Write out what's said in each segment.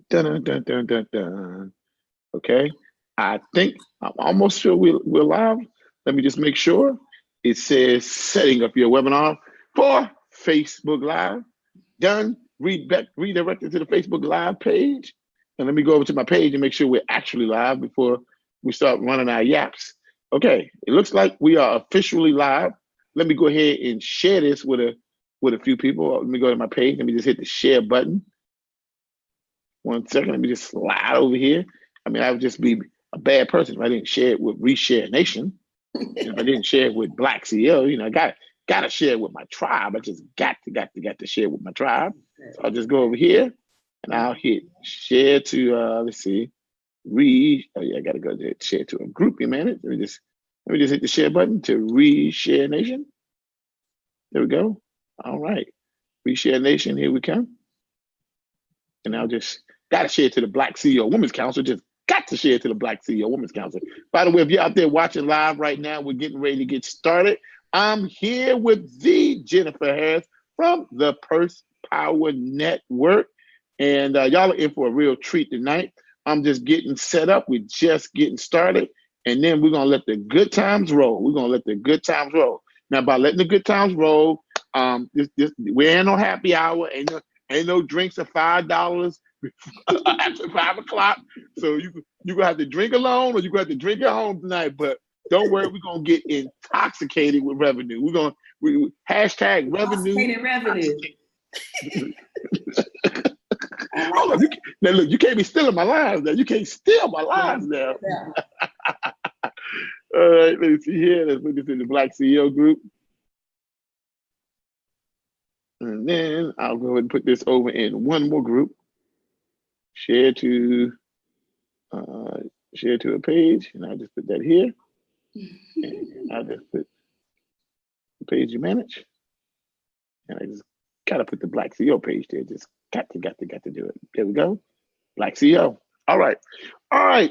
Dun, dun, dun, dun, dun, dun. Okay. I think I'm almost sure we're live. Let me just make sure. It says setting up your webinar for Facebook Live. Done. Redirected to the Facebook Live page. And let me go over to my page and make sure we're actually live before we start running our yaps. Okay, it looks like we are officially live. Let me go ahead and share this with a few people. Let me go to my page. Let me just hit the share button. 1 second. Let me just slide over here. I mean, I would just be a bad person if I didn't share it with Reshare Nation. If I didn't share it with Black CEO, I got to share it with my tribe. I just got to share it with my tribe. So I'll just go over here and I'll hit share to let's see, I got to go to share to a group. You man, let me just hit the share button to Reshare Nation. There we go. All right, Reshare Nation, here we come. And I'll just got to share it to the Black CEO Women's Council. Just got to share it to the Black CEO Women's Council. By the way, if you're out there watching live right now, we're getting ready to get started. I'm here with the Jennifer Harris from the Purse Power Network. And y'all are in for a real treat tonight. I'm just getting set up. We're just getting started. And then we're going to let the good times roll. We're going to let the good times roll. Now, by letting the good times roll, we ain't no happy hour. Ain't no drinks of $5 after 5 o'clock. So you're going to have to drink alone or you're going to have to drink at home tonight. But don't worry, we're going to get intoxicated with revenue. Hashtag revenue. Revenue. Hold on. Now, look, you can't be stealing my lines now. You can't steal my lines now. Yeah. All right, let's see here. Let's put this in the Black CEO group. And then I'll go ahead and put this over in one more group. Share to a page, and I'll just put that here. And I'll just put the page you manage. And I just gotta put the Black CEO page there. Just got to do it. There we go. Black CEO. All right.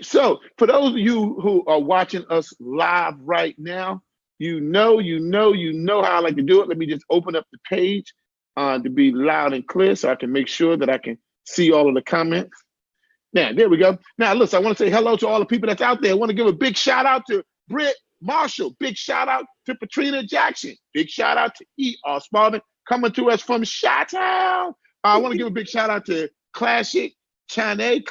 So for those of you who are watching us live right now, you know how I like to do it. Let me just open up the page to be loud and clear so I can make sure that I can see all of the comments. Now, there we go. Now, listen, I want to say hello to all the people that's out there. I want to give a big shout out to Britt Marshall. Big shout out to Patrina Jackson. Big shout out to E.R. Spalding coming to us from Chi-Town. I want to give a big shout out to Classy Chane,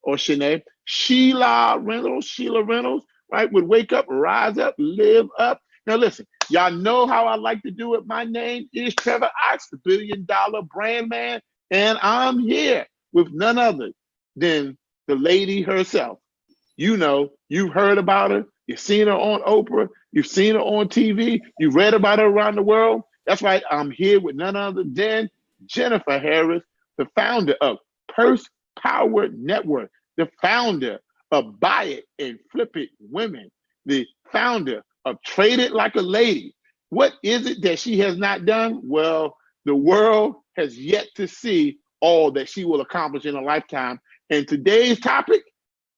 or Shanae, Sheila Reynolds, right? Would wake up, rise up, live up. Now listen, y'all know how I like to do it. My name is Trevor Ox, the $1 billion brand man, and I'm here with none other than the lady herself. You've heard about her, you've seen her on Oprah, you've seen her on TV, you've read about her around the world. That's right, I'm here with none other than Jennifer Harris, the founder of Purse Power Network, the founder of Buy It and Flip It Women, the founder of Trade It Like a Lady. What is it that she has not done? Well, the world has yet to see all that she will accomplish in a lifetime. And today's topic,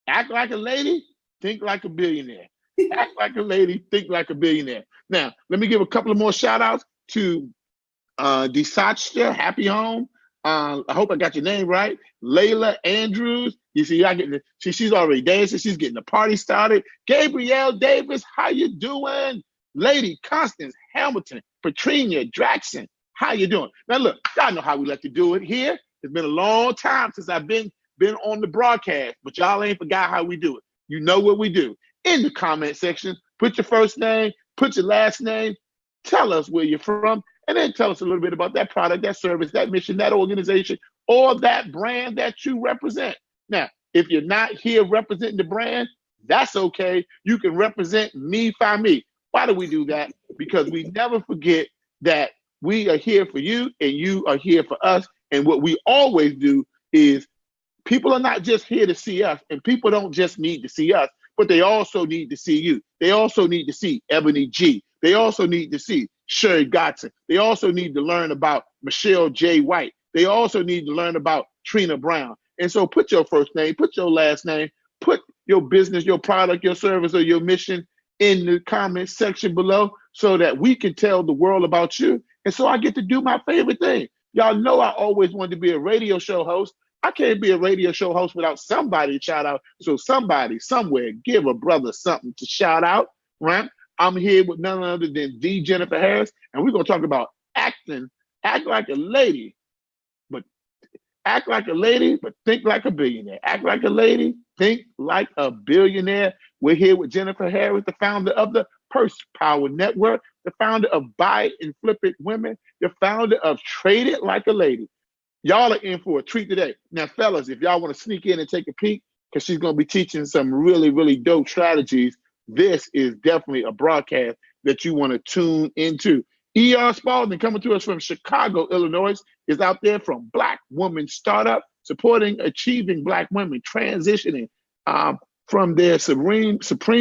act like a lady, think like a billionaire. Act like a lady, think like a billionaire. Now, let me give a couple of more shout outs to Desachta, Happy Home. I hope I got your name right. Layla Andrews. You see, she's already dancing. She's getting the party started. Gabrielle Davis, how you doing? Lady Constance Hamilton, Patricia Jackson, how you doing? Now look, y'all know how we like to do it here. It's been a long time since I've been on the broadcast, but y'all ain't forgot how we do it. You know what we do. In the comment section, put your first name, put your last name, tell us where you're from, and then tell us a little bit about that product, that service, that mission, that organization, or that brand that you represent. Now, if you're not here representing the brand, that's okay. You can represent me by me. Why do we do that? Because we never forget that we are here for you and you are here for us. And what we always do is people are not just here to see us, and people don't just need to see us, but they also need to see you. They also need to see Ebony G. They also need to see Sherry Godson. They also need to learn about Michelle J. White. They also need to learn about Trina Brown. And so put your first name, put your last name, put your business, your product, your service, or your mission in the comment section below so that we can tell the world about you. And so I get to do my favorite thing. Y'all know I always wanted to be a radio show host. I can't be a radio show host without somebody to shout out. So somebody, somewhere, give a brother something to shout out, right? I'm here with none other than the Jennifer Harris, and we're going to talk about acting, act like a lady, but act like a lady, but think like a billionaire. Act like a lady, think like a billionaire. We're here with Jennifer Harris, the founder of the Purse Power Network, the founder of Buy and Flip It Women, the founder of Trade It Like a Lady. Y'all are in for a treat today. Now, fellas, if y'all want to sneak in and take a peek, because she's going to be teaching some really, really dope strategies, this is definitely a broadcast that you want to tune into. E.R. Spalding, coming to us from Chicago, Illinois, is out there from Black Woman Startup, supporting achieving Black women, transitioning from their supreme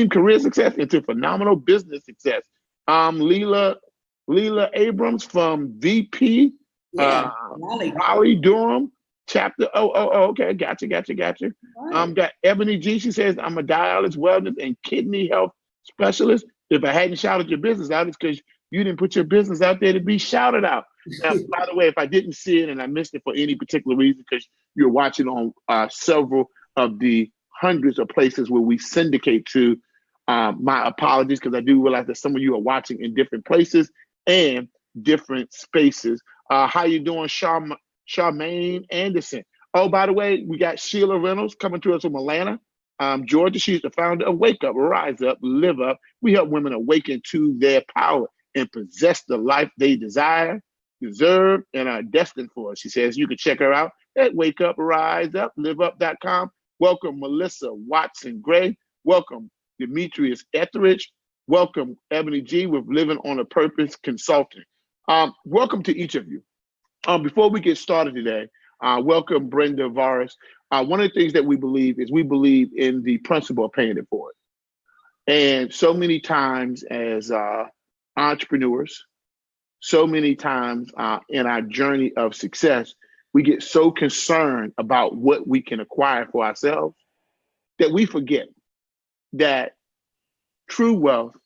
career success into phenomenal business success. Leela Abrams from VP, Raleigh Durham, chapter. Okay, gotcha. Right. Got Ebony G. She says, I'm a dialysis, wellness, and kidney health specialist. If I hadn't shouted your business out, it's because you didn't put your business out there to be shouted out. Now, by the way, if I didn't see it and I missed it for any particular reason, because you're watching on several of the hundreds of places where we syndicate to, my apologies, because I do realize that some of you are watching in different places and different spaces. How you doing, Charmaine Anderson? Oh, by the way, we got Sheila Reynolds coming to us from Atlanta, Georgia. She's the founder of Wake Up, Rise Up, Live Up. We help women awaken to their power and possess the life they desire, deserve, and are destined for. She says you can check her out at wakeupriseUpliveUp.com. Welcome, Melissa Watson Gray. Welcome, Demetrius Etheridge. Welcome, Ebony G. with Living on a Purpose Consulting. Welcome to each of you. Before we get started today, welcome, Brenda Varis. One of the things that we believe is we believe in the principle of paying it forward. And so many times as entrepreneurs, so many times in our journey of success, we get so concerned about what we can acquire for ourselves that we forget that true wealth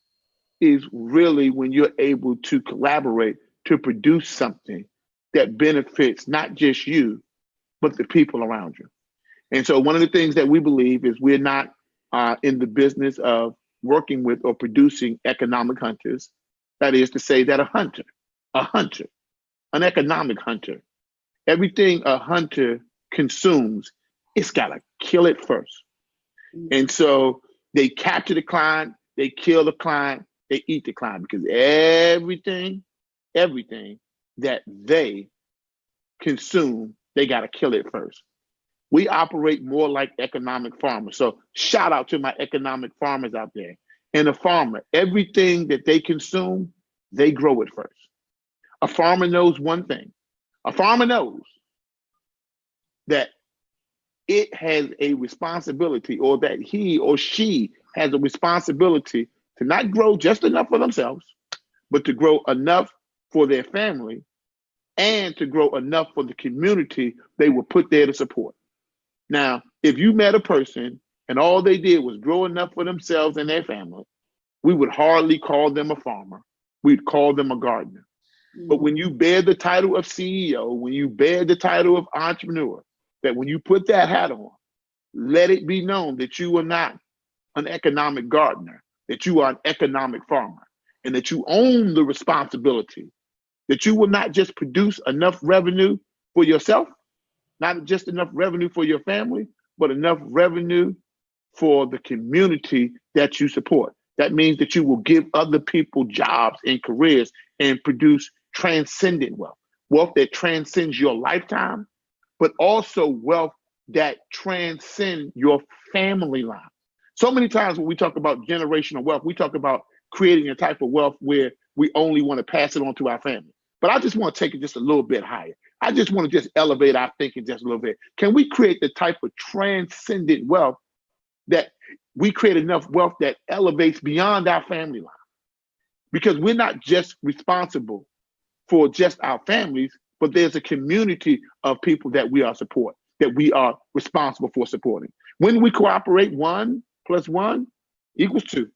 is really when you're able to collaborate to produce something that benefits not just you, but the people around you. And so one of the things that we believe is we're not in the business of working with or producing economic hunters. That is to say that a hunter, an economic hunter, everything a hunter consumes, it's got to kill it first. And so they capture the client, they kill the client, they eat the client, because everything that they consume, they got to kill it first. We operate more like economic farmers. So shout out to my economic farmers out there. And a farmer, everything that they consume, they grow it first. A farmer knows one thing. A farmer knows that it has a responsibility, or that he or she has a responsibility to not grow just enough for themselves, but to grow enough for their family and to grow enough for the community they were put there to support. Now, if you met a person and all they did was grow enough for themselves and their family, we would hardly call them a farmer. We'd call them a gardener. But when you bear the title of CEO, when you bear the title of entrepreneur, that when you put that hat on, let it be known that you are not an economic gardener, that you are an economic farmer, and that you own the responsibility, that you will not just produce enough revenue for yourself, not just enough revenue for your family, but enough revenue for the community that you support. That means that you will give other people jobs and careers and produce transcendent wealth, wealth that transcends your lifetime, but also wealth that transcends your family line. So many times when we talk about generational wealth, we talk about creating a type of wealth where we only want to pass it on to our family. But I just want to take it just a little bit higher. I just want to just elevate our thinking just a little bit. Can we create the type of transcendent wealth that we create enough wealth that elevates beyond our family line? Because we're not just responsible for just our families, but there's a community of people that we are supporting, that we are responsible for supporting. When we cooperate, 1 + 1 = 2.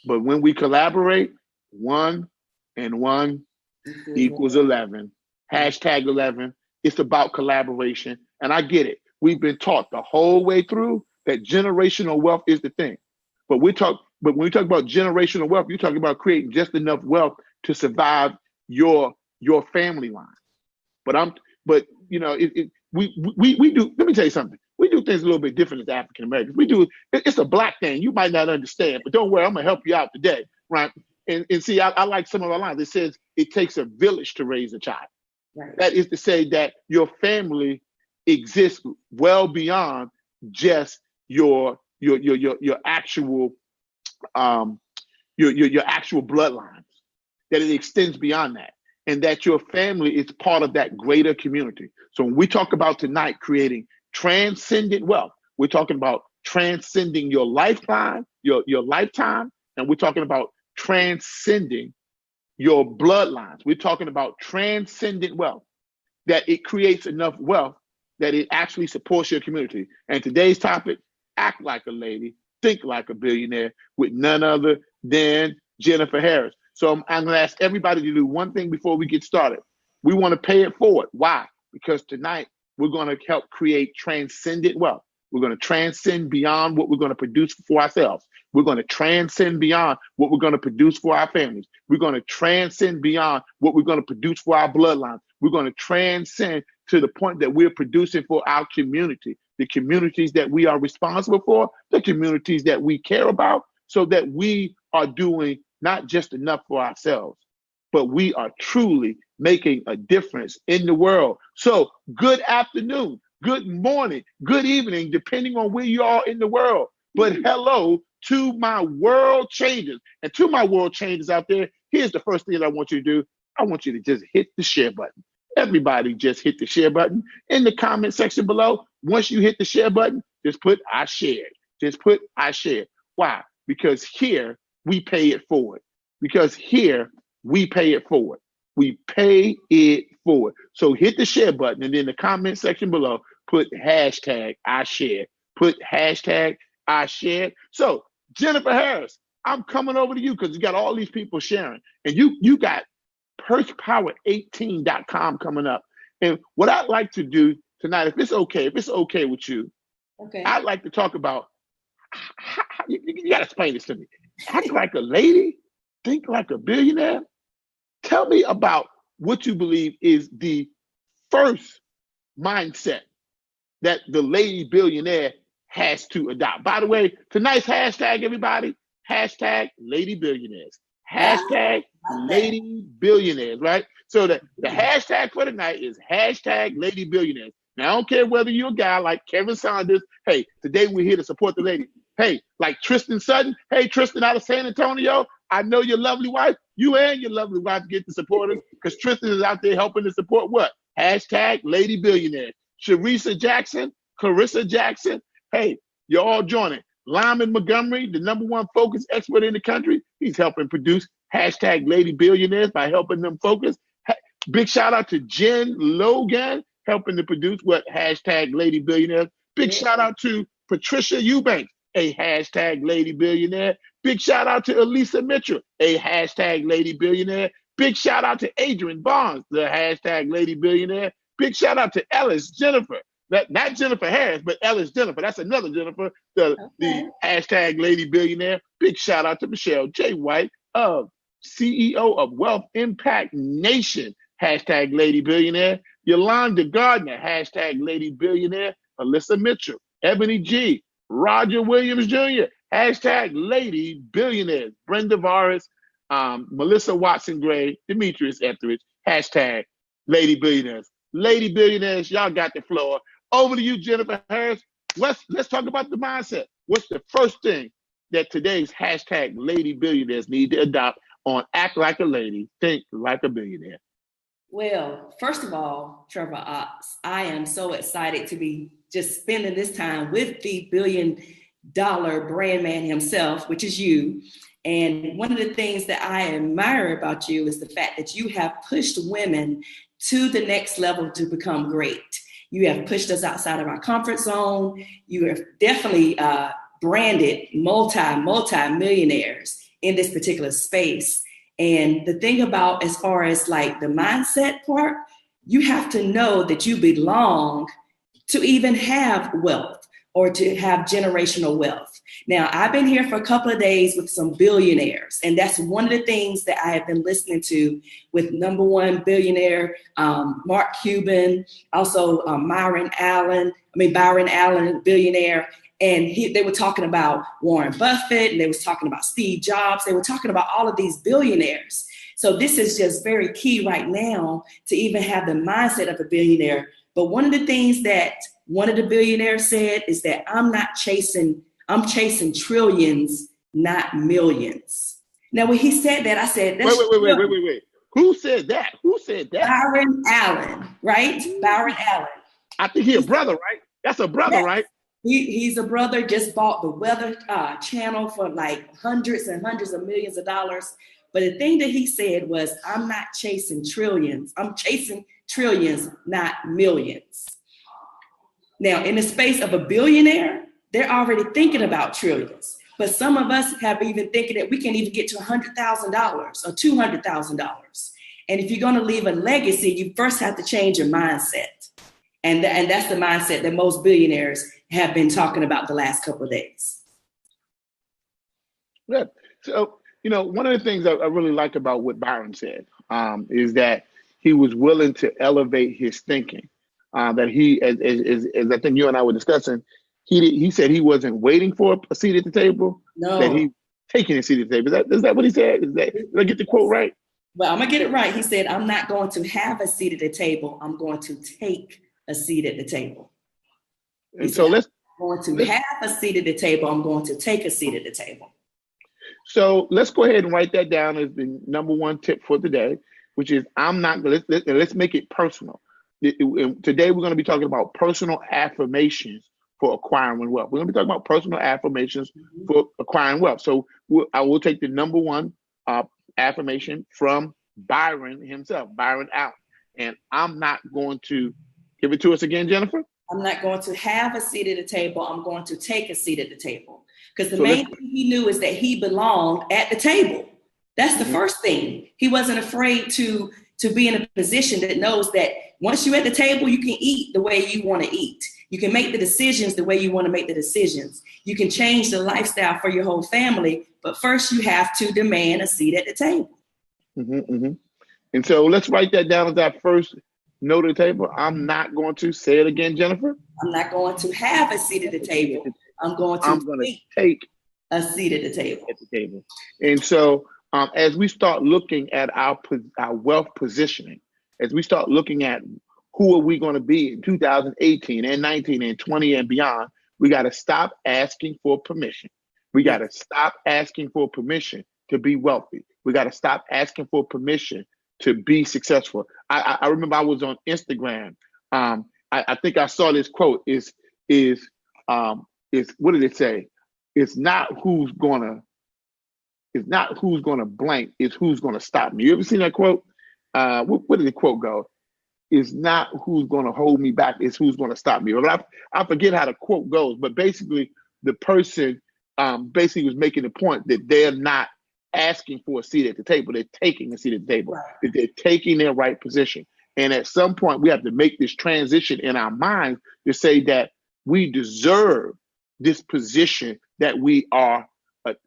But when we collaborate, 1 + 1 = 11. Hashtag 11. It's about collaboration. And I get it. We've been taught the whole way through that generational wealth is the thing. But when we talk about generational wealth, you're talking about creating just enough wealth to survive your family line. But you know, we do. Let me tell you something. We do things a little bit different as African Americans. It's a Black thing. You might not understand, but don't worry, I'm gonna help you out today, right? And see, I like some of our lines. It says it takes a village to raise a child. Right. That is to say that your family exists well beyond just your actual your actual bloodlines. That it extends beyond that, and that your family is part of that greater community. So when we talk about tonight creating transcendent wealth, we're talking about transcending your lifetime, your lifetime, and we're talking about transcending your bloodlines. We're talking about transcendent wealth, that it creates enough wealth that it actually supports your community. And today's topic, act like a lady, think like a billionaire, with none other than Jennifer Harris. So I'm going to ask everybody to do one thing before we get started. We want to pay it forward. Why? Because tonight we're going to help create transcendent wealth. We're going to transcend beyond what we're going to produce for ourselves. We're going to transcend beyond what we're going to produce for our families. We're going to transcend beyond what we're going to produce for our bloodlines. We're going to transcend to the point that we're producing for our community, the communities that we are responsible for, the communities that we care about, so that we are doing not just enough for ourselves, but we are truly making a difference in the world. So good afternoon, good morning, good evening, depending on where you are in the world. But hello to my world changers. And to my world changers out there, here's the first thing that I want you to do. I want you to just hit the share button. Everybody just hit the share button in the comment section below. Once you hit the share button, just put I shared. Just put I shared. Why? Because here we pay it forward. Because here we pay it forward. We pay it forward. So hit the share button and in the comment section below, put hashtag I shared. Put hashtag I shared. So Jennifer Harris, I'm coming over to you because you got all these people sharing. And you got pursepower18.com coming up. And what I'd like to do tonight, if it's okay with you, okay, I'd like to talk about you got to explain this to me. Act like a lady, think like a billionaire. Tell me about what you believe is the first mindset that the lady billionaire has to adopt. By the way, tonight's hashtag, everybody, hashtag lady billionaires. Hashtag lady billionaires, right? So the hashtag for tonight is hashtag lady billionaires. Now, I don't care whether you're a guy like Kevin Saunders. Hey, today we're here to support the lady. Hey, like Tristan Sutton. Hey, Tristan out of San Antonio. I know your lovely wife. You and your lovely wife get the supporters because Tristan is out there helping to support what? Hashtag lady billionaires. Sharissa Jackson, Clarissa Jackson. Hey, you're all joining. Lyman Montgomery, the #1 focus expert in the country. He's helping produce hashtag lady billionaires by helping them focus. Big shout out to Jen Logan, helping to produce what? Hashtag lady billionaires. Big shout out to Patricia Eubanks, a hashtag lady billionaire. Big shout out to Elisa Mitchell, a hashtag lady billionaire. Big shout out to Adrian Barnes, the hashtag lady billionaire. Big shout out to Ellis Jennifer. Not Jennifer Harris, but Ellis Jennifer. That's another Jennifer, the hashtag lady billionaire. Big shout out to Michelle J. White, CEO of Wealth Impact Nation, hashtag lady billionaire. Yolanda Gardner, hashtag lady billionaire. Alyssa Mitchell, Ebony G, Roger Williams Jr., hashtag lady billionaires. Brenda Varis, Melissa Watson Gray, Demetrius Etheridge, hashtag lady billionaires. Lady billionaires, y'all got the floor. Over to you, Jennifer Harris. Let's talk about the mindset. What's the first thing that today's hashtag lady billionaires need to adopt on act like a lady, think like a billionaire? Well, first of all, Trevor, I am so excited to be just spending this time with the billion-dollar brand man himself, which is you. And one of the things that I admire about you is the fact that you have pushed women to the next level to become great. You have pushed us outside of our comfort zone. You have definitely branded multi-millionaires in this particular space. And the thing about as far as like the mindset part, you have to know that you belong to even have wealth or to have generational wealth. Now, I've been here for a couple of days with some billionaires, and that's one of the things that I have been listening to with number one billionaire, Mark Cuban, also Byron Allen, billionaire. And they were talking about Warren Buffett, and they was talking about Steve Jobs. They were talking about all of these billionaires. So this is just very key right now to even have the mindset of a billionaire. But one of the things that one of the billionaires said is that I'm chasing trillions, not millions. Now, when he said that, I said, that's wait. Who said that? Byron Allen, right? Byron Allen. I think he's a brother, right? That's a brother, right? He's a brother, just bought the Weather Channel for like hundreds and hundreds of millions of dollars. But the thing that he said was, I'm not chasing trillions. I'm chasing trillions, not millions. Now, in the space of a billionaire, they're already thinking about trillions. But some of us have even thinking that we can even get to $100,000 or $200,000. And if you're going to leave a legacy, you first have to change your mindset. And that's the mindset that most billionaires have been talking about the last couple of days. Yeah. So, one of the things I really like about what Byron said is that he was willing to elevate his thinking. That he, as I think you and I were discussing, he said he wasn't waiting for a seat at the table. No. That he taking a seat at the table. Is that what he said? Did I get the quote right? Well, I'm gonna get it right. He said, I'm not going to have a seat at the table. I'm going to take a seat at the table. And so I'm going to have a seat at the table. I'm going to take a seat at the table. So let's go ahead and write that down as the number one tip for today, which is let's make it personal. Today we're going to be talking about personal affirmations for acquiring wealth. We're going to be talking about personal affirmations for acquiring wealth. So I will take the number one affirmation from Byron himself, Byron Allen. And I'm not going to give it to us again, Jennifer. I'm not going to have a seat at the table. I'm going to take a seat at the table. Because the main thing he knew is that he belonged at the table. That's the first thing. He wasn't afraid to be in a position that knows that once you're at the table, you can eat the way you want to eat. You can make the decisions the way you want to make the decisions. You can change the lifestyle for your whole family, but first you have to demand a seat at the table. And so let's write that down as our first note of the table. I'm not going to say it again, Jennifer. I'm not going to have a seat at the table. I'm going to take a seat at the table. And so as we start looking at our wealth positioning, as we start looking at who are we going to be in 2018 and 19 and 20 and beyond, we got to stop asking for permission. We got to stop asking for permission to be wealthy. We got to stop asking for permission to be successful. I remember I was on Instagram. I think I saw this quote is what did it say? It's not who's gonna blank, it's who's gonna stop me. You ever seen that quote? Where did the quote go? It's not who's gonna hold me back, it's who's gonna stop me. But I forget how the quote goes, but basically the person basically was making the point that they're not asking for a seat at the table, they're taking a seat at the table, that they're taking their right position. And at some point we have to make this transition in our minds to say that we deserve this position that we are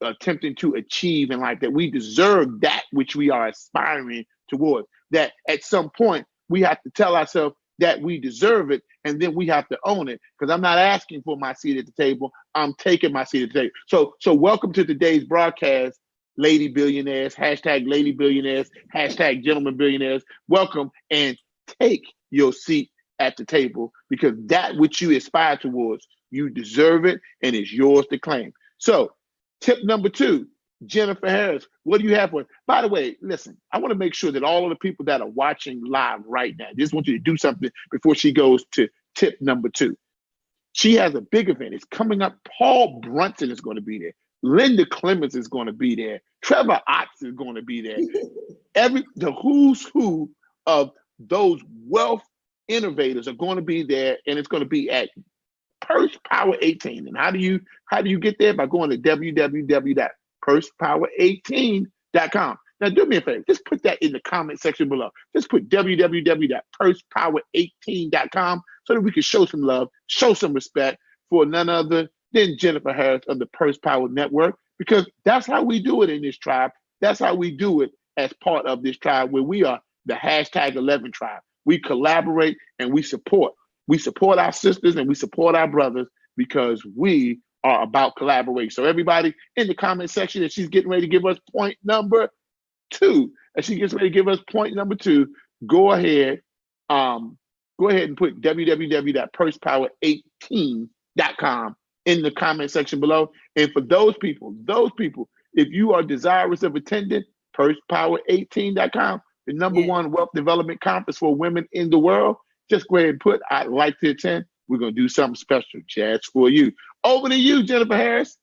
attempting to achieve in life, that we deserve that which we are aspiring towards, that at some point we have to tell ourselves that we deserve it, and then we have to own it, because I'm not asking for my seat at the table, I'm taking my seat at the table. So welcome to today's broadcast, lady billionaires, hashtag lady billionaires, hashtag gentlemen billionaires. Welcome, and take your seat at the table, because that which you aspire towards, you deserve it, and it's yours to claim. So tip number 2, Jennifer Harris, what do you have for us? By the way, listen, I want to make sure that all of the people that are watching live right now, just want you to do something before she goes to tip number 2. She has a big event. It's coming up. Paul Brunson is going to be there. Linda Clemens is going to be there. Trevor Ox is going to be there. The who's who of those wealth innovators are going to be there, and it's going to be at Purse Power 18. And how do you get there? By going to www.pursepower18.com. Now, do me a favor. Just put that in the comment section below. Just put www.pursepower18.com so that we can show some love, show some respect for none other than Jennifer Harris of the Purse Power Network, because that's how we do it in this tribe. That's how we do it as part of this tribe, where we are the hashtag 11 tribe. We collaborate and we support. We support our sisters and we support our brothers because we are about collaboration. So everybody in the comment section, that she's getting ready to give us point number 2, as she gets ready to give us point number 2, go ahead and put www.pursepower18.com in the comment section below. And for those people, if you are desirous of attending pursepower18.com, the number one wealth development conference for women in the world, just go ahead and put, I'd like to attend. We're going to do something special just for you. Over to you, Jennifer Harris.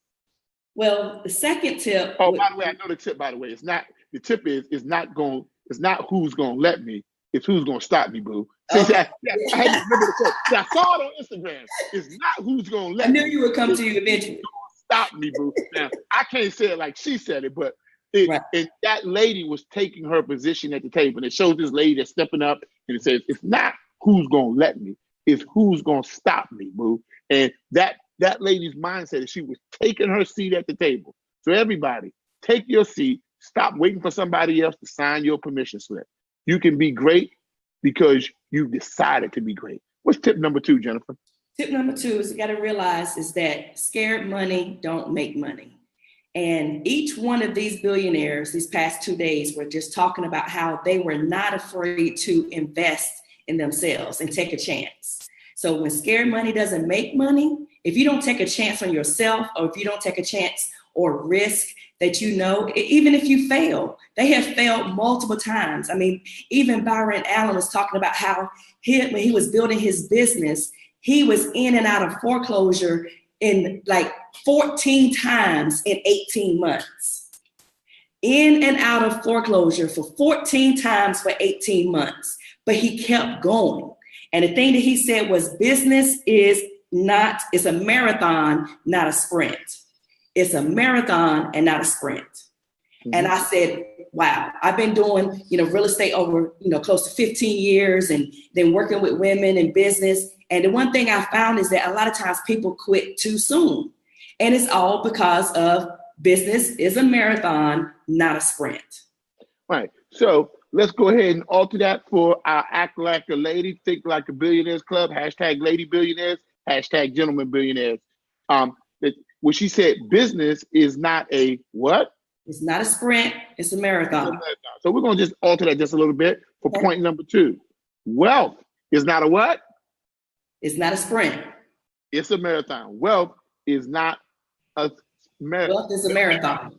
Well, the second tip. Oh, by the way, I know the tip, by the way. The tip is not who's going to let me. It's who's going to stop me, boo. See, I had to remember the tip. I saw it on Instagram. It's not who's going to let me. I knew you would come to you eventually. Stop me, boo. Now, I can't say it like she said it, but and that lady was taking her position at the table. And it shows this lady that's stepping up, and it says, it's not who's going to let me. It's who's going to stop me, boo. And that lady's mindset is she was taking her seat at the table. So everybody, take your seat. Stop waiting for somebody else to sign your permission slip. You can be great because you've decided to be great. What's tip number 2, Jennifer? Tip number 2 is you got to realize is that scared money don't make money. And each one of these billionaires these past 2 days were just talking about how they were not afraid to invest in themselves and take a chance. So when scared money doesn't make money, if you don't take a chance on yourself, or if you don't take a chance or risk that even if you fail, they have failed multiple times. I mean, even Byron Allen was talking about how when he was building his business, he was in and out of foreclosure in like 14 times in 18 months. In and out of foreclosure for 14 times for 18 months. But he kept going. And the thing that he said was business it's a marathon, not a sprint. It's a marathon and not a sprint. Mm-hmm. And I said, wow, I've been doing, real estate over, close to 15 years and then working with women in business. And the one thing I found is that a lot of times people quit too soon. And it's all because of business is a marathon, not a sprint. Right. So let's go ahead and alter that for our Act Like a Lady, Think Like a Billionaires Club, hashtag Lady Billionaires, hashtag Gentlemen Billionaires. When she said business is not a what? It's not a sprint, it's a marathon. So we're going to just alter that just a little bit for point number 2. Wealth is not a what? It's not a sprint. It's a marathon. Wealth is not a marathon. Wealth is a marathon.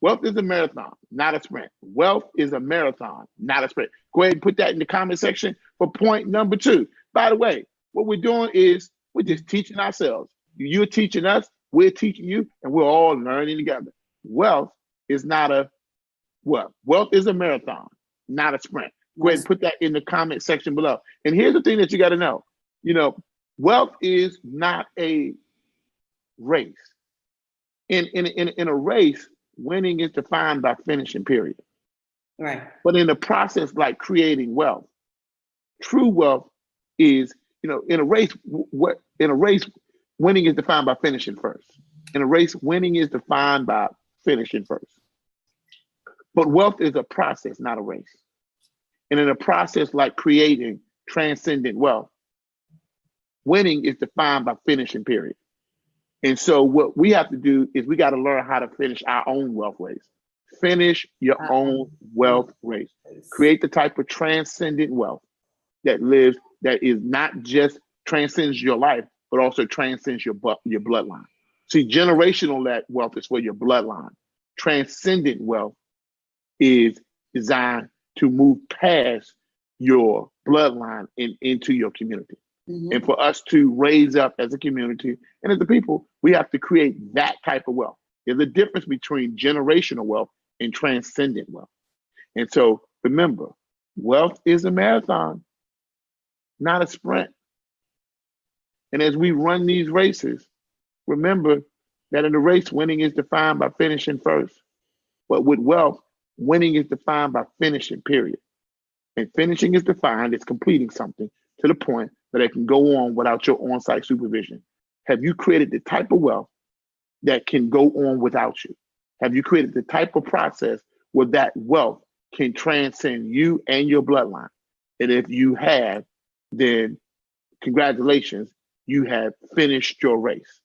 Wealth is a marathon, not a sprint. Wealth is a marathon, not a sprint. Go ahead and put that in the comment section for point number 2. By the way, what we're doing is we're just teaching ourselves. You're teaching us, we're teaching you, and we're all learning together. Wealth is not a what? Wealth is a marathon, not a sprint. Go ahead and put that in the comment section below. And here's the thing that you got to know. Wealth is not a race. In a race, winning is defined by finishing, period. Right. But in the process, like creating wealth, true wealth is, in a race, winning is defined by finishing first. In a race, winning is defined by finishing first. But wealth is a process, not a race. And in a process like creating transcendent wealth, winning is defined by finishing, period. And so what we have to do is we got to learn how to finish our own wealth race. Finish your own wealth race. Create the type of transcendent wealth that is not just transcends your life, but also transcends your bloodline. See, generational wealth is for your bloodline. Transcendent wealth is designed to move past your bloodline and into your community. Mm-hmm. And for us to raise up as a community and as a people, we have to create that type of wealth. There's a difference between generational wealth and transcendent wealth. And so remember, wealth is a marathon, not a sprint. And as we run these races, remember that in the race, winning is defined by finishing first. But with wealth, Winning is defined by finishing, period. And finishing is defined as completing something to the point that it can go on without your on-site supervision. Have you created the type of wealth that can go on without you? Have you created the type of process where that wealth can transcend you and your bloodline? And if you have, then congratulations, you have finished your race.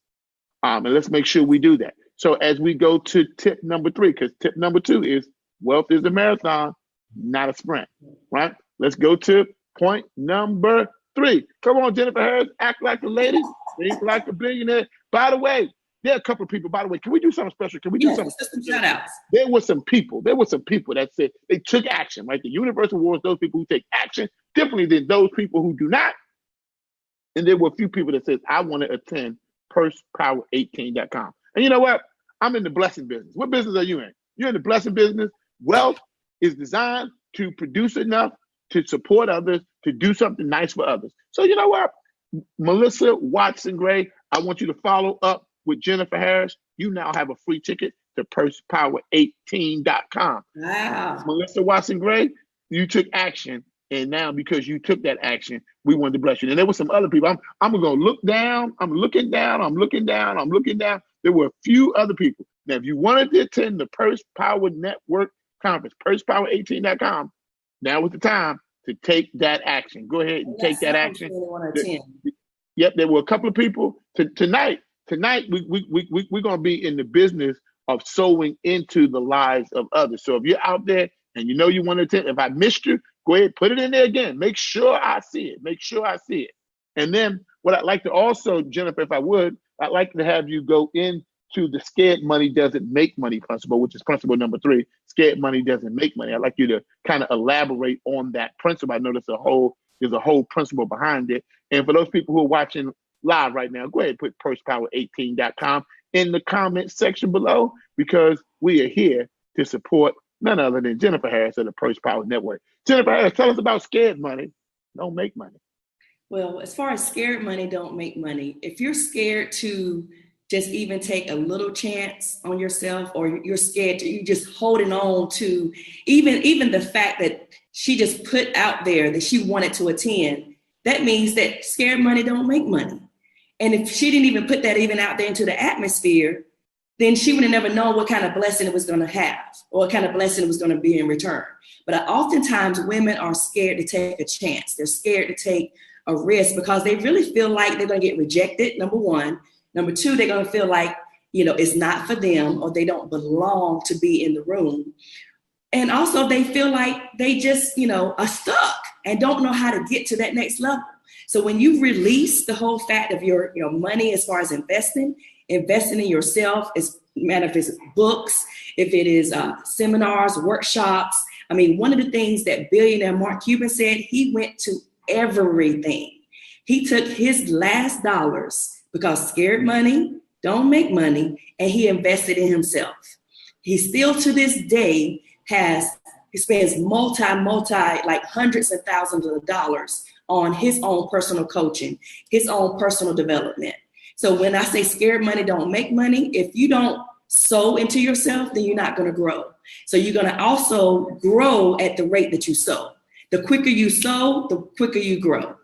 And let's make sure we do that. So as we go to tip number 3, because tip number 2 is wealth is a marathon, not a sprint, right? Let's go to point number 3. Come on, Jennifer Harris, act like a lady, think like a billionaire. By the way, there are a couple of people, by the way, can we do something special? Can we do something special? Shout outs. There were some people that said they took action, right? The universe awards those people who take action differently than those people who do not. And there were a few people that said, I want to attend pursepower18.com. And you know what? I'm in the blessing business. What business are you in? You're in the blessing business. Wealth is designed to produce enough to support others, to do something nice for others. So you know what? Melissa Watson Gray, I want you to follow up with Jennifer Harris. You now have a free ticket to pursepower18.com. Wow. Melissa Watson Gray, you took action. And now because you took that action, we wanted to bless you. And there were some other people. I'm going to look down. I'm looking down. There were a few other people. Now, if you wanted to attend the Purse Power Network Conference, pursepower18.com, now is the time to take that action. Go ahead and take that action. Yep, there were a couple of people. Tonight, we're going to be in the business of sowing into the lives of others. So if you're out there and you know you want to attend, if I missed you, go ahead, put it in there again. Make sure I see it. And then what I'd like to also, Jennifer, if I would, I'd like to have you go into the scared money doesn't make money principle, which is principle number 3. Scared money doesn't make money. I'd like you to kind of elaborate on that principle. I know there's a whole principle behind it. And for those people who are watching live right now, go ahead and put pursepower18.com in the comment section below, because we are here to support none other than Jennifer Harris of the Purse Power Network. Jennifer Harris, tell us about scared money don't make money. Well, as far as scared money don't make money, if you're scared to just even take a little chance on yourself, or you're scared to, you just holding on to even the fact that she just put out there that she wanted to attend, that means that scared money don't make money. And if she didn't even put that even out there into the atmosphere, then she would have never known what kind of blessing it was going to have, or what kind of blessing it was going to be in return. But oftentimes women are scared to take a chance. They're scared to take a risk because they really feel like they're going to get rejected, number 1. Number 2, they're going to feel like, it's not for them, or they don't belong to be in the room. And also they feel like they just, are stuck and don't know how to get to that next level. So when you release the whole fact of your money as far as investing in yourself, as matter if it's books, if it is seminars, workshops. I mean, one of the things that billionaire Mark Cuban said, he went to everything. He took his last dollars because scared money don't make money, and he invested in himself. He still to this day he spends multi, like hundreds of thousands of dollars on his own personal coaching, his own personal development. So when I say scared money don't make money, if you don't sow into yourself, then you're not going to grow. So you're going to also grow at the rate that you sow. The quicker you sow, the quicker you grow.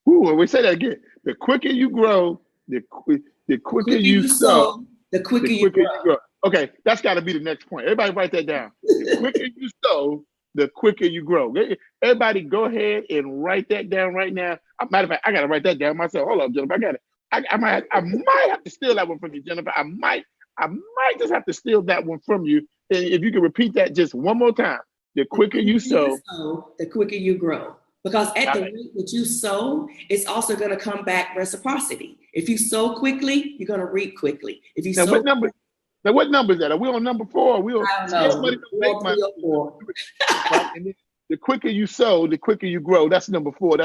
Ooh, we say that again. The quicker you grow, the quicker you sow, the quicker you grow. Okay, that's got to be the next point. Everybody write that down. The quicker you sow, the quicker you grow. Everybody go ahead and write that down right now. Matter of fact, I got to write that down myself. Hold up, Jennifer. I got it. I might have to steal that one from you, Jennifer. I might just have to steal that one from you. And if you can repeat that just one more time. The quicker you sow, the quicker you grow. Because at the rate that you sow, it's also going to come back reciprocity. If you sow quickly, you're going to reap quickly. If you what number is that? Are we on number 4? Are we on? I don't know. Right? And the quicker you sow, the quicker you grow. That's number 4.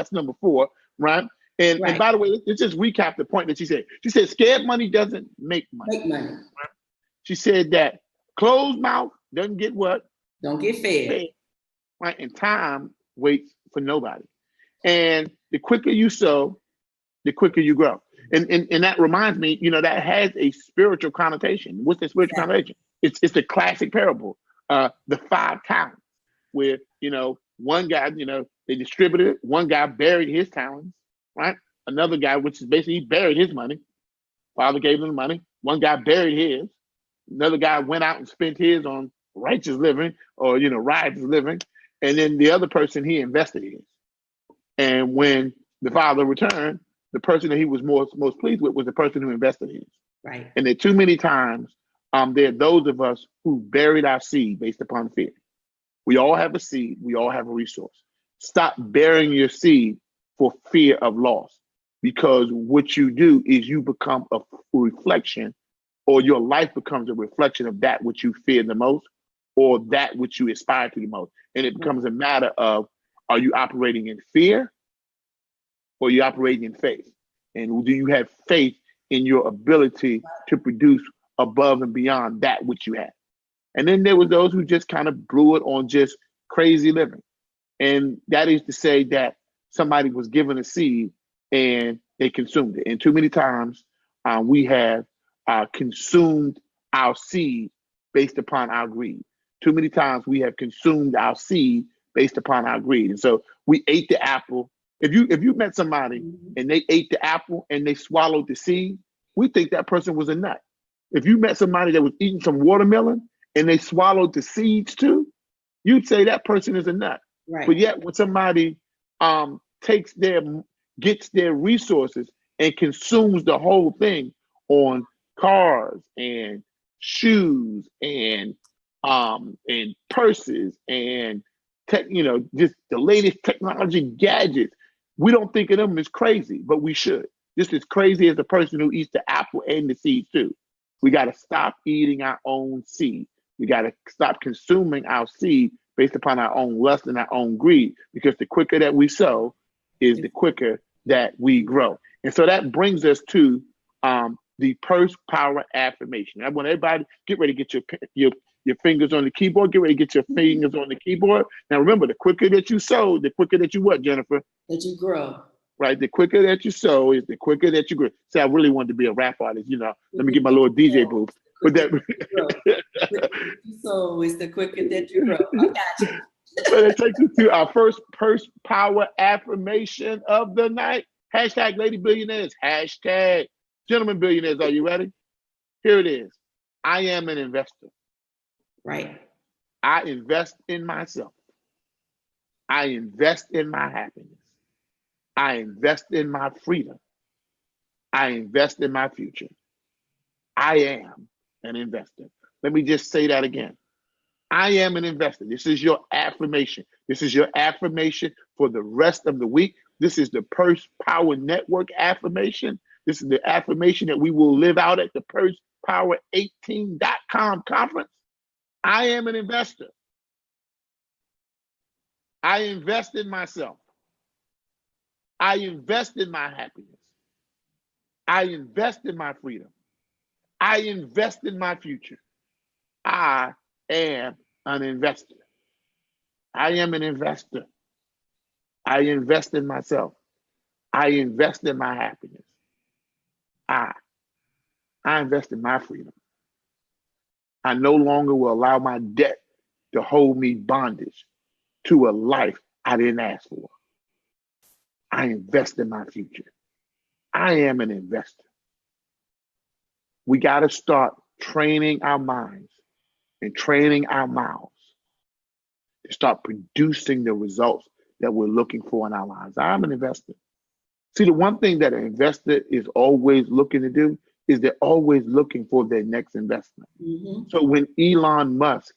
Right? And by the way, let's just recap the point that she said. She said scared money doesn't make money. Right? She said that closed mouth doesn't get what? Don't get fed. Right? And time waits for nobody. And the quicker you sow, the quicker you grow. And that reminds me, that has a spiritual connotation. What's the spiritual connotation? It's the classic parable the 5 talents, where, one guy, they distributed it. One guy buried his talents, right? Another guy, which is basically he buried his money. Father gave him the money. One guy buried his. Another guy went out and spent his on righteous living or, riotous living. And then the other person, he invested his. And when the father returned, the person that he was most pleased with was the person who invested his. Right. And there too many times, there are those of us who buried our seed based upon fear. We all have a seed. We all have a resource. Stop burying your seed for fear of loss, because what you do is you become a reflection, or your life becomes a reflection of that which you fear the most, or that which you aspire to the most. And it becomes a matter of, are you operating in fear, or are you operating in faith? And do you have faith in your ability to produce above and beyond that which you have? And then there was those who just kind of blew it on just crazy living. And that is to say that somebody was given a seed and they consumed it. And too many times we have consumed our seed based upon our greed. Too many times we have consumed our seed based upon our greed. And so we ate the apple. If you met somebody and they ate the apple and they swallowed the seed, we think that person was a nut. If you met somebody that was eating some watermelon and they swallowed the seeds too, you'd say that person is a nut. Right. But yet when somebody gets their resources and consumes the whole thing on cars and shoes and purses and just the latest technology gadgets, we don't think of them as crazy, but we should. Just as crazy as the person who eats the apple and the seeds too. We got to stop eating our own seed. We got to stop consuming our seed based upon our own lust and our own greed, because the quicker that we sow is the quicker that we grow. And so that brings us to the purse power affirmation. I want everybody get ready to get your fingers on the keyboard. Get ready to get your fingers on the keyboard. Now remember, the quicker that you sow, the quicker that you what, Jennifer? That you grow. Right, the quicker that you sow is the quicker that you grow. See, I really wanted to be a rap artist, Let me get my little DJ booth. But that so is the quicker that you grow. I got you. But it takes us to our first purse power affirmation of the night. Hashtag Lady Billionaires. Hashtag Gentlemen Billionaires. Are you ready? Here it is. I am an investor. Right. I invest in myself. I invest in my happiness. I invest in my freedom. I invest in my future. I am an investor. Let me just say that again. I am an investor. This is your affirmation. This is your affirmation for the rest of the week. This is the Purse Power Network affirmation. This is the affirmation that we will live out at the PursePower18.com conference. I am an investor. I invest in myself. I invest in my happiness. I invest in my freedom. I invest in my future. I am an investor. I am an investor. I invest in myself. I invest in my happiness. I invest in my freedom. I no longer will allow my debt to hold me bondage to a life I didn't ask for. I invest in my future. I am an investor. We got to start training our minds and training our mouths to start producing the results that we're looking for in our lives. I'm an investor. See, the one thing that an investor is always looking to do is they're always looking for their next investment. Mm-hmm. So when Elon Musk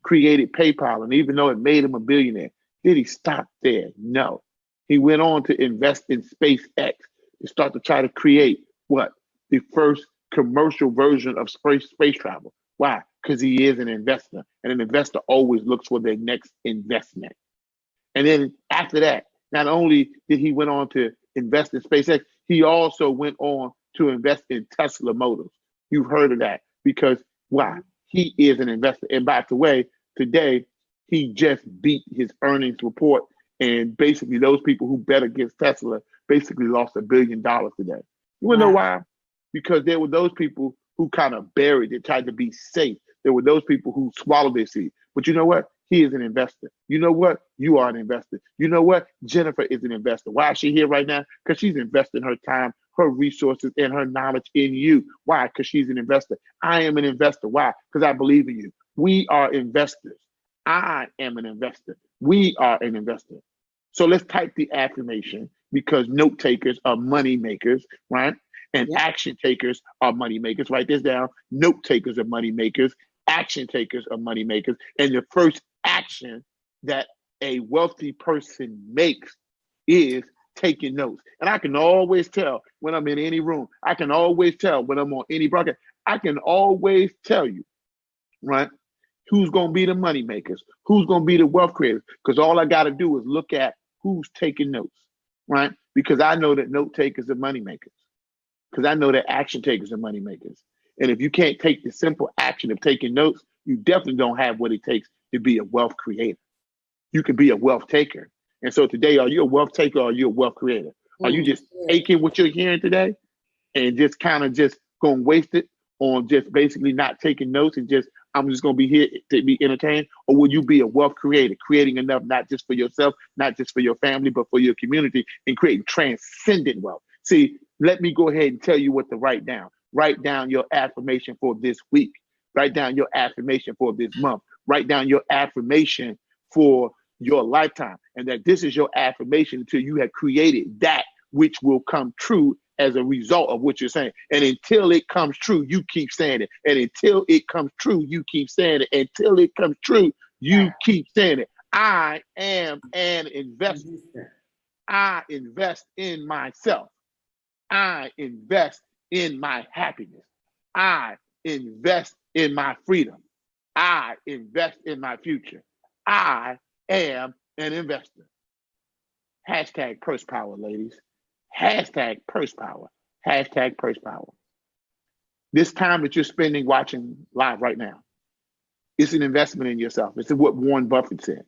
created PayPal, and even though it made him a billionaire, did he stop there? No. He went on to invest in SpaceX to start to try to create what? The first commercial version of space travel. Why? Because he is an investor, and an investor always looks for their next investment. And then after that, not only did he went on to invest in SpaceX, he also went on to invest in Tesla Motors. You've heard of that, because why? He is an investor. And by the way, today, he just beat his earnings report. And basically, those people who bet against Tesla basically lost $1 billion today. You want to know why? Because there were those people who kind of buried it, tried to be safe. There were those people who swallowed their seed. But you know what? He is an investor. You know what? You are an investor. You know what? Jennifer is an investor. Why is she here right now? Because she's investing her time, her resources, and her knowledge in you. Why? Because she's an investor. I am an investor. Why? Because I believe in you. We are investors. I am an investor. We are an investor. So let's type the affirmation, because note takers are money makers, right? And action takers are money makers. Write this down. Note takers are money makers. Action takers are money makers. And the first action that a wealthy person makes is taking notes. And I can always tell when I'm in any room. I can always tell when I'm on any broadcast. I can always tell you, right, who's going to be the money makers, who's going to be the wealth creators, because all I got to do is look at who's taking notes, right? Because I know that note takers are money makers, because I know that action takers are money makers. And if you can't take the simple action of taking notes, you definitely don't have what it takes to be a wealth creator. You can be a wealth taker. And so today, are you a wealth taker or are you a wealth creator? Are you just taking what you're hearing today and just kind of just going to waste it on just basically not taking notes and just, I'm just going to be here to be entertained? Or will you be a wealth creator, creating enough, not just for yourself, not just for your family, but for your community, and creating transcendent wealth? See, let me go ahead and tell you what to write down. Write down your affirmation for this week. Write down your affirmation for this month. Write down your affirmation for your lifetime. And that this is your affirmation until you have created that which will come true as a result of what you're saying. And until it comes true, you keep saying it. And until it comes true, you keep saying it. Until it comes true, you keep saying it. I am an investor. I invest in myself. I invest in my happiness. I invest in my freedom. I invest in my future. I am an investor. Hashtag purse power, ladies. Hashtag purse power. Hashtag purse power. This time that you're spending watching live right now, it's an investment in yourself. It's what Warren Buffett said.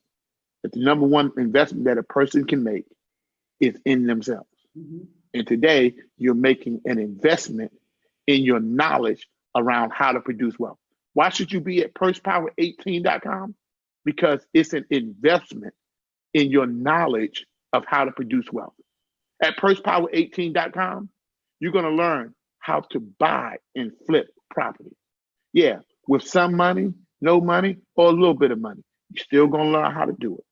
That the number one investment that a person can make is in themselves. Mm-hmm. And today, you're making an investment in your knowledge around how to produce wealth. Why should you be at pursepower18.com? Because it's an investment in your knowledge of how to produce wealth. At pursepower18.com, you're going to learn how to buy and flip property. Yeah, with some money, no money, or a little bit of money. You're still going to learn how to do it.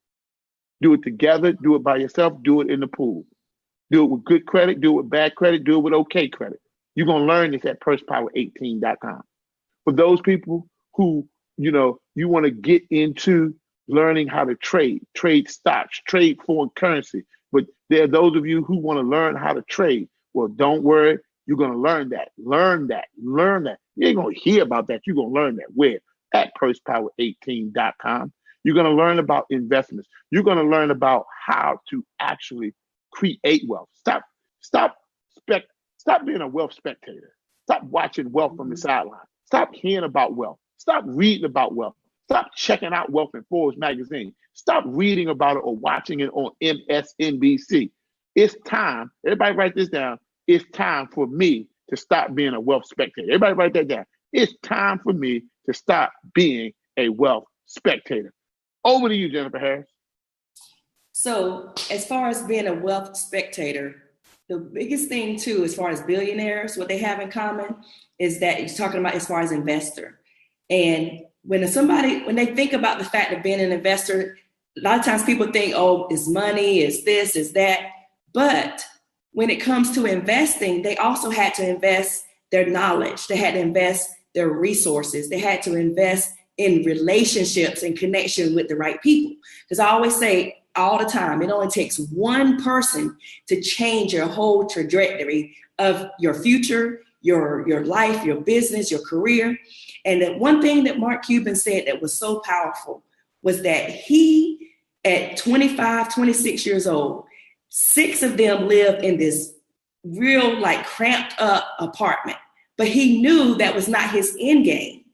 Do it together, do it by yourself, do it in the pool. Do it with good credit, do it with bad credit, do it with okay credit. You're going to learn this at pursepower18.com. For those people who, you want to get into learning how to trade stocks, trade foreign currency, but there are those of you who want to learn how to trade. Well, don't worry. You're going to learn that. Learn that. You ain't going to hear about that. You're going to learn that. Where? At pursepower18.com. You're going to learn about investments. You're going to learn about how to actually create wealth. Stop being a wealth spectator. Stop watching wealth from the sideline. Stop hearing about wealth. Stop reading about wealth. Stop checking out wealth in Forbes magazine. Stop reading about it or watching it on MSNBC. It's time. Everybody write this down. It's time for me to stop being a wealth spectator. Everybody write that down. It's time for me to stop being a wealth spectator. Over to you, Jennifer Harris. So as far as being a wealth spectator, the biggest thing too, as far as billionaires, what they have in common is that you're talking about as far as investor. And when they think about the fact of being an investor, a lot of times people think, oh, it's money, it's this, it's that. But when it comes to investing, they also had to invest their knowledge. They had to invest their resources. They had to invest in relationships and connection with the right people. Because I always say all the time, it only takes one person to change your whole trajectory of your future, your life, your business, your career. And that one thing that Mark Cuban said that was so powerful was that he, at 25, 26 years old, 6 of them lived in this real cramped up apartment. But he knew that was not his end game.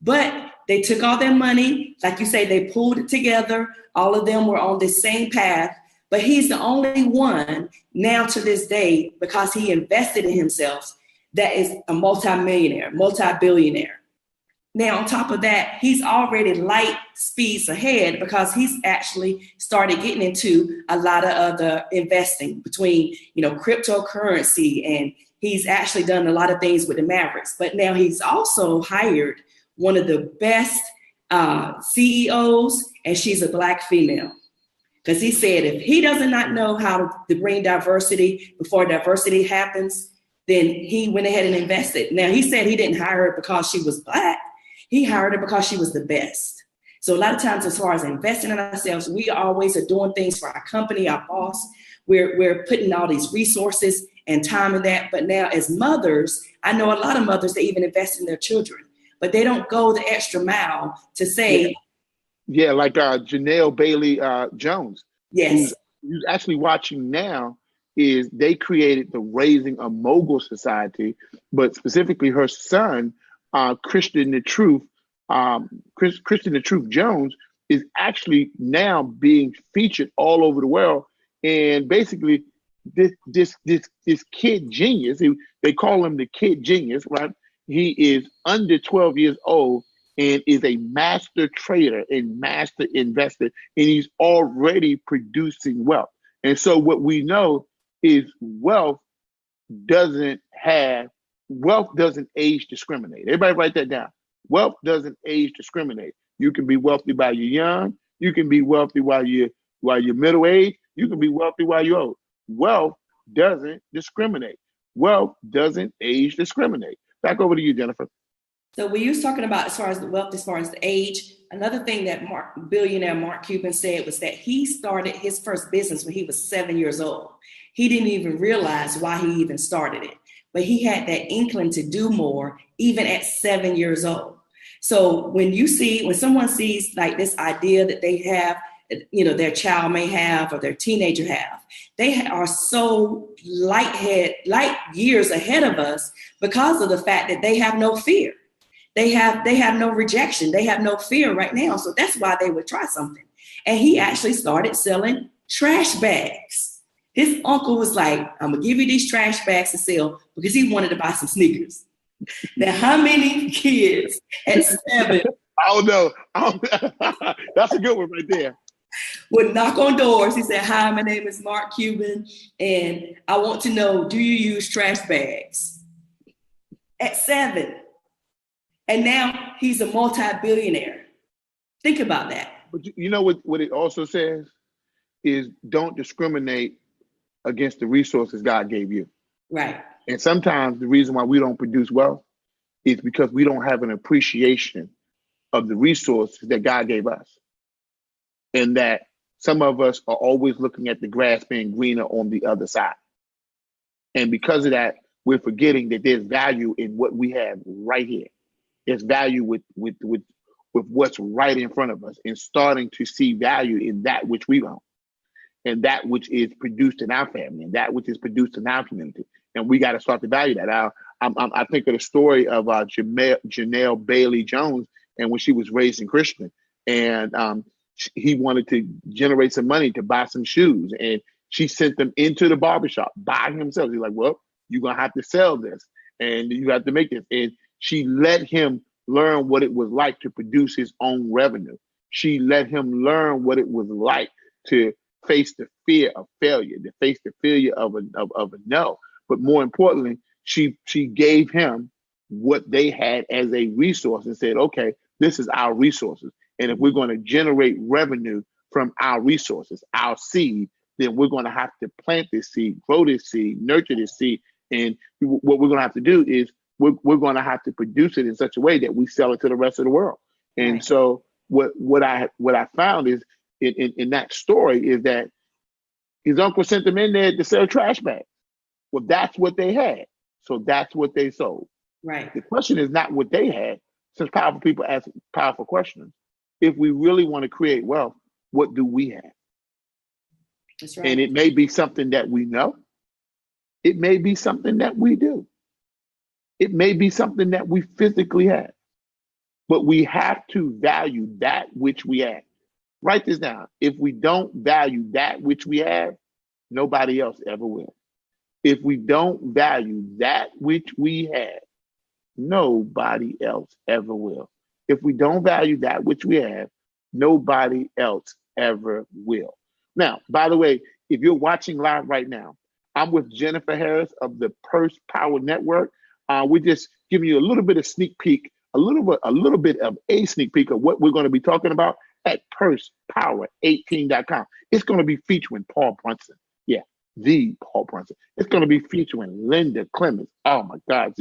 But they took all their money, like you say, they pulled it together. All of them were on this same path, but he's the only one now to this day, because he invested in himself, that is a multi-millionaire, multi-billionaire. Now, on top of that, he's already light speeds ahead because he's actually started getting into a lot of other investing between, cryptocurrency, and he's actually done a lot of things with the Mavericks. But now he's also hired one of the best CEOs, and she's a Black female. Because he said if he does not know how to bring diversity before diversity happens, then he went ahead and invested. Now, he said he didn't hire her because she was Black. He hired her because she was the best. So a lot of times, as far as investing in ourselves, we always are doing things for our company, our boss. We're putting all these resources and time in that. But now as mothers, I know a lot of mothers that even invest in their children, but they don't go the extra mile to say. Yeah, like Janelle Bailey Jones. Yes. Who's actually watching now is they created the Raising a Mogul Society, but specifically her son, Christian the Truth Jones, is actually now being featured all over the world. And basically, this kid genius, they call him the kid genius, right? He is under 12 years old and is a master trader and master investor, and he's already producing wealth. And so what we know is wealth doesn't age discriminate. Everybody write that down. Wealth doesn't age discriminate. You can be wealthy while you're young. You can be wealthy while you're middle aged. You can be wealthy while you're old. Wealth doesn't discriminate. Wealth doesn't age discriminate. Back over to you, Jennifer. So we was talking about as far as the wealth, as far as the age, another thing that billionaire Mark Cuban said was that he started his first business when he was 7 years old. He didn't even realize why he even started it, but he had that inkling to do more even at 7 years old. So when someone sees like this idea that they have, their child may have or their teenager have, they are so light years ahead of us because of the fact that they have no fear. They have no rejection. They have no fear right now. So that's why they would try something. And he actually started selling trash bags. His uncle was like, I'm going to give you these trash bags to sell, because he wanted to buy some sneakers. Now, how many kids at 7? I don't know. That's a good one right there. Would knock on doors. He said, hi, my name is Mark Cuban, and I want to know, do you use trash bags? At 7. And now he's a multi-billionaire. Think about that. But you know what it also says is don't discriminate against the resources God gave you. Right. And sometimes the reason why we don't produce wealth is because we don't have an appreciation of the resources that God gave us. And that some of us are always looking at the grass being greener on the other side. And because of that, we're forgetting that there's value in what we have right here. There's value with what's right in front of us, and starting to see value in that which we own, and that which is produced in our family, and that which is produced in our community. And we got to start to value that. I think of the story of Janelle Bailey Jones, and when she was raised in Christian, and he wanted to generate some money to buy some shoes, and she sent them into the barbershop by himself. He's like, well, you're going to have to sell this, and you have to make this. And she let him learn what it was like to produce his own revenue. She let him learn what it was like to face the fear of failure, to face the failure of a no. But more importantly, she gave him what they had as a resource and said, okay, this is our resources. And if we're going to generate revenue from our resources, our seed, then we're going to have to plant this seed, grow this seed, nurture this seed. And what we're going to have to do is we're going to have to produce it in such a way that we sell it to the rest of the world. And right. So what I found is in that story is that his uncle sent them in there to sell trash bags. Well, that's what they had. So that's what they sold. Right. The question is not what they had, since powerful people ask powerful questions. If we really want to create wealth, what do we have? That's right. And it may be something that we know. It may be something that we do. It may be something that we physically have. But we have to value that which we have. Write this down. If we don't value that which we have, nobody else ever will. If we don't value that which we have, nobody else ever will. If we don't value that which we have, nobody else ever will. Now, by the way, if you're watching live right now, I'm with Jennifer Harris of the Purse Power Network. We're just giving you a little bit of sneak peek, a little bit of a sneak peek of what we're going to be talking about at pursepower18.com. It's going to be featuring Paul Brunson. Yeah, the Paul Brunson. It's going to be featuring Linda Clemens. Oh my God.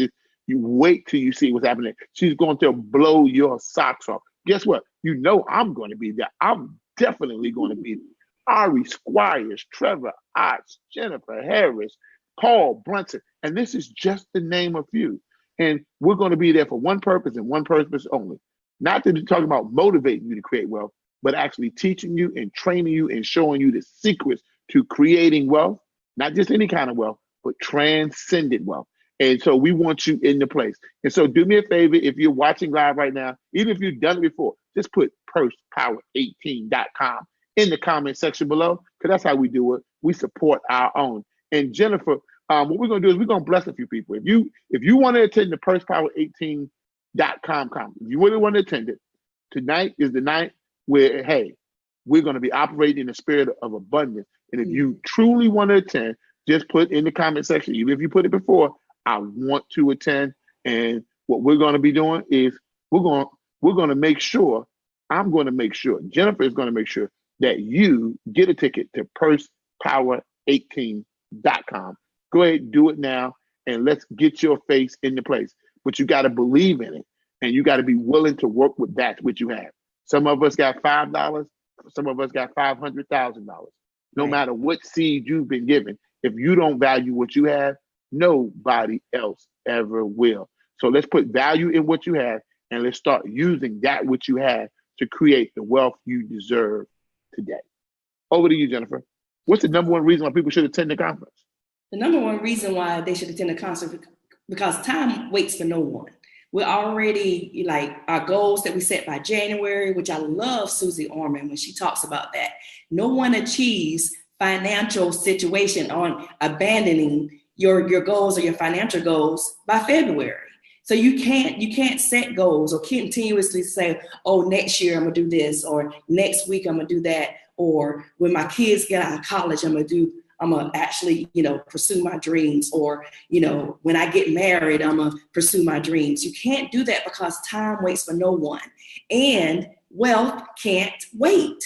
You wait till you see what's happening. She's going to blow your socks off. Guess what? You know I'm going to be there. I'm definitely going to be there. Ari Squires, Trevor Otts, Jennifer Harris, Paul Brunson. And this is just to name a few. And we're going to be there for one purpose and one purpose only. Not to talk about motivating you to create wealth, but actually teaching you and training you and showing you the secrets to creating wealth, not just any kind of wealth, but transcendent wealth. And so we want you in the place. And so do me a favor, if you're watching live right now, even if you've done it before, just put pursepower18.com in the comment section below, because that's how we do it. We support our own. And Jennifer, what we're going to do is we're going to bless a few people. If you want to attend the pursepower18.com conference, if you really want to attend it, tonight is the night where, hey, we're going to be operating in the spirit of abundance. And if you truly want to attend, just put in the comment section, even if you put it before, I want to attend. And what we're going to be doing is we're going to make sure, I'm going to make sure, Jennifer is going to make sure that you get a ticket to pursepower18.com. Go ahead, do it now, and let's get your face in the place. But you got to believe in it, and you got to be willing to work with that which you have. Some of us got $5, some of us got $500,000. No matter what seed you've been given, if you don't value what you have, nobody else ever will. So let's put value in what you have, and let's start using that which you have to create the wealth you deserve today. Over to you, Jennifer. What's the number one reason why people should attend the conference? The number one reason why they should attend the concert, because time waits for no one. We're already, like, our goals that we set by January, which I love Suze Orman when she talks about that. No one achieves financial situation on abandoning your goals or your financial goals by February. So you can't set goals or continuously say, oh, next year I'm gonna do this, or next week I'm gonna do that, or when my kids get out of college, I'm gonna actually, pursue my dreams, or, when I get married, I'm gonna pursue my dreams. You can't do that because time waits for no one. And wealth can't wait.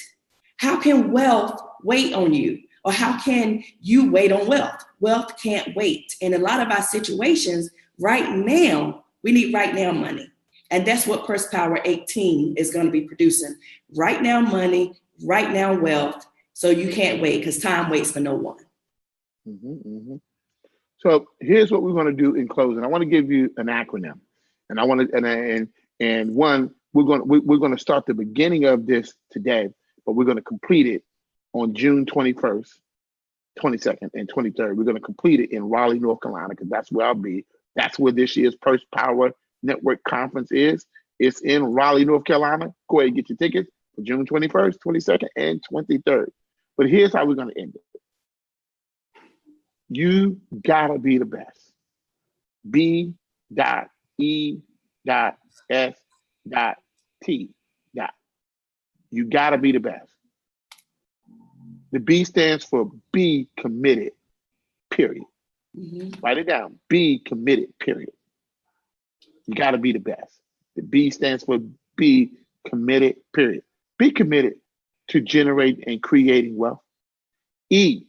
How can wealth wait on you? Or how can you wait on wealth? Wealth can't wait. In a lot of our situations right now, we need right now money. And that's what Purse Power 18 is going to be producing. Right now money, right now wealth. So you can't wait, because time waits for no one. So here's what we're going to do in closing. I want to give you an acronym, and I want to and one, we're going to start the beginning of this today, but we're going to complete it on June 21st, 22nd, and 23rd. We're going to complete it in Raleigh, North Carolina, because that's where I'll be. That's where this year's Purse Power Network Conference is. It's in Raleigh, North Carolina. Go ahead and get your tickets for June 21st, 22nd, and 23rd. But here's how we're going to end it. You gotta be the best. B.E.S.T. You gotta be the best. The B stands for be committed, period. Write it down. Be committed, period. You gotta be the best. The B stands for be committed, period. Be committed to generating and creating wealth. E,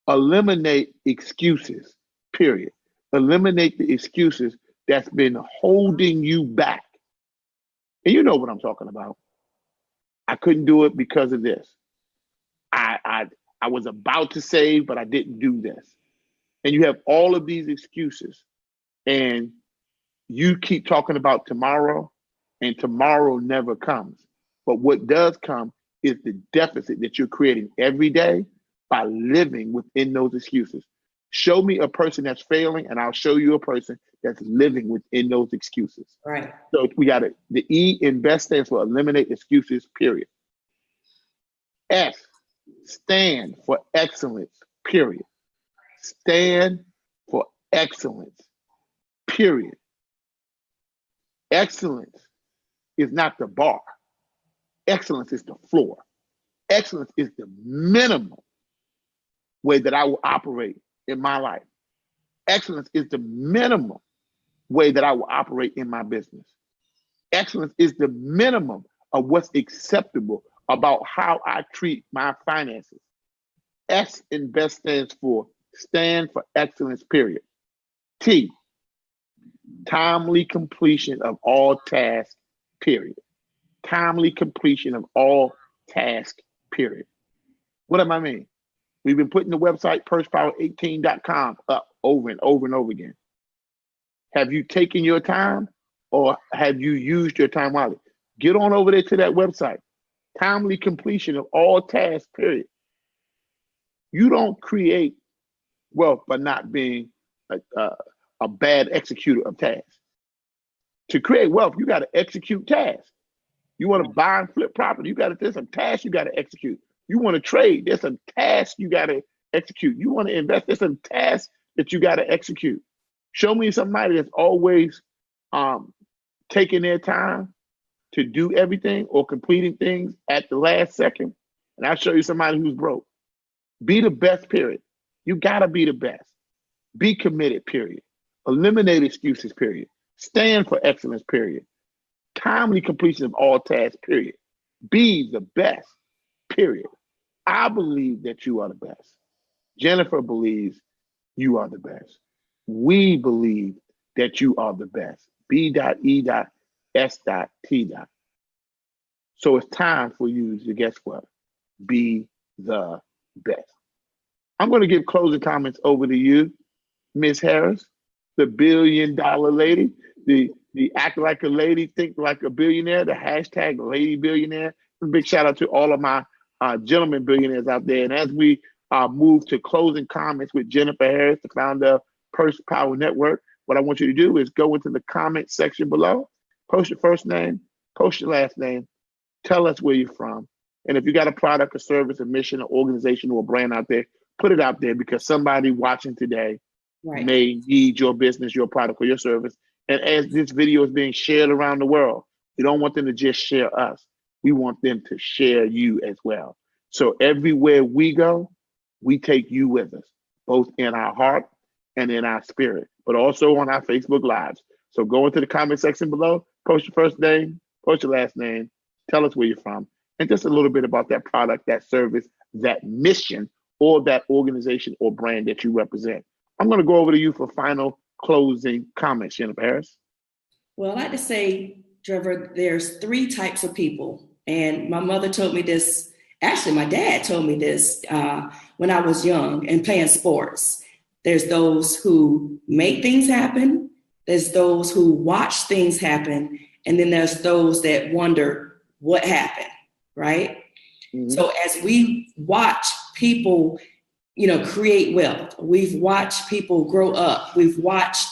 eliminate excuses, period. Eliminate the excuses that's been holding you back. And you know what I'm talking about. I couldn't do it because of this. I was about to save, but I didn't do this. And you have all of these excuses, and you keep talking about tomorrow, and tomorrow never comes. But what does come is the deficit that you're creating every day by living within those excuses. Show me a person that's failing, and I'll show you a person that's living within those excuses. Right. So we got it. The E in best stands for eliminate excuses, period. S, stand for excellence, period. Stand for excellence, period. Excellence is not the bar. Excellence is the floor. Excellence is the minimum way that I will operate in my life. Excellence is the minimum way that I will operate in my business. Excellence is the minimum of what's acceptable about how I treat my finances. S in best stand for excellence, period. T, timely completion of all tasks, period. Timely completion of all tasks, period. What do I mean? We've been putting the website pursepower18.com up over and over and over again. Have you taken your time or have you used your time wisely? Get on over there to that website. Timely completion of all tasks, period. You don't create wealth by not being a bad executor of tasks. To create wealth, you got to execute tasks. You want to buy and flip property, there's some tasks you got to execute. You want to trade, there's some tasks you got to execute. You want to invest, there's some tasks that you got to execute. Show me somebody that's always taking their time to do everything or completing things at the last second, and I'll show you somebody who's broke. Be the best, period. You got to be the best. Be committed, period. Eliminate excuses, period. Stand for excellence, period. Timely completion of all tasks, period. Be the best, period. I believe that you are the best. Jennifer believes you are the best. We believe that you are the best. B.E.S.T. So it's time for you to, guess what? Be the best. I'm going to give closing comments over to you, Miss Harris, the $1 billion lady, the act like a lady, think like a billionaire, the hashtag lady billionaire. A big shout out to all of my gentlemen billionaires out there. And as we move to closing comments with Jennifer Harris, the founder of Purse Power Network, what I want you to do is go into the comment section below, post your first name, post your last name, tell us where you're from. And if you got a product, a service, a mission, an organization, or a brand out there, put it out there because somebody watching today may need your business, your product, or your service. And as this video is being shared around the world, we don't want them to just share us. We want them to share you as well. So everywhere we go, we take you with us, both in our heart and in our spirit, but also on our Facebook Lives. So go into the comment section below, post your first name, post your last name, tell us where you're from, and just a little bit about that product, that service, that mission, or that organization or brand that you represent. I'm going to go over to you for final closing comments, Jennifer Harris. Well, I like to say, Trevor, there's 3 types of people. And my mother told me this, actually my dad told me this when I was young and playing sports. There's those who make things happen. There's those who watch things happen. And then there's those that wonder what happened, right? Mm-hmm. So as we watch people, create wealth, we've watched people grow up, we've watched